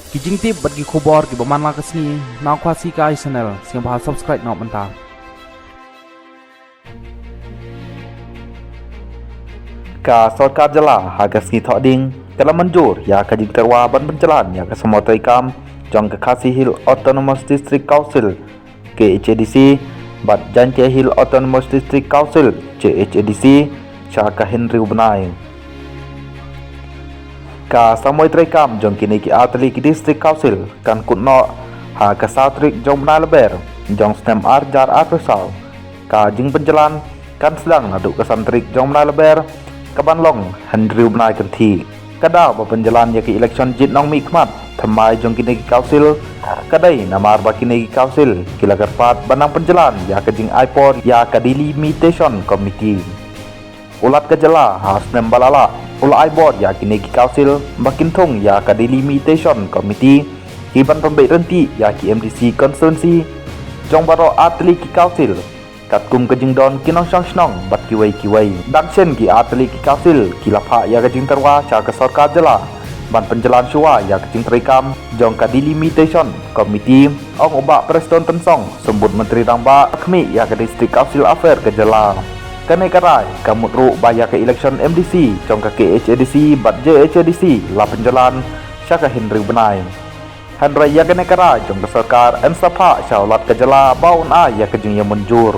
Kijing tip bagi khobor ki baman la kasni na khwasi ka channel sing bahal subscribe na menta. Ka Sarkar Jala Hagasni Thoding kala manjur ya ka jing terwa ban penjalan ya ka semua taikam jong ka Khasi Hill Autonomous District Council KHADC bat Jantia Hill Autonomous District Council CHADC cha ka Henry Ubnai ka samoi taikam jong kini ki atli ki District Council kan kutno ha ka Sautrik jong Bnai Leber jong stem jar pesal ka jing penjalan kan sedang aduk ka santrik jong Bnai Leber Kabanlong Henry Ubnai Kanti Kadau berpenjalan ya ke election jit nong mikmat Thamai jong kini ki council Kadai namar ba kini ki council Kila kerpat banang penjalan ya ke jing iPod ya ke delimitation committee Ulat ke jela has nembalala Ula iPod ya kini ki council Makin thong ya ke delimitation committee Kiban pembek renti ya ki MDC constituency Jong baro atli ki council kat kum ke jing don kinong shang shnong bat kiwai dangshen ki atli ki council kilapha ya ke jing terwa cha ke Sarkar Jala ban penjalan shua ya ke jing trikam jong ka delimitation committee ong oba preston tensong sembut menteri rangba khmi ya ke district council affair ke Jala kane karai kamut ru ba ya ke election MDC jong ka KHADC bat JHADC la penjalan cha ke Henry Ubnai Henry ya kane karai jong ke Sarkar en sapa cha ulat ke Jala baun a ya ke jing ya munjur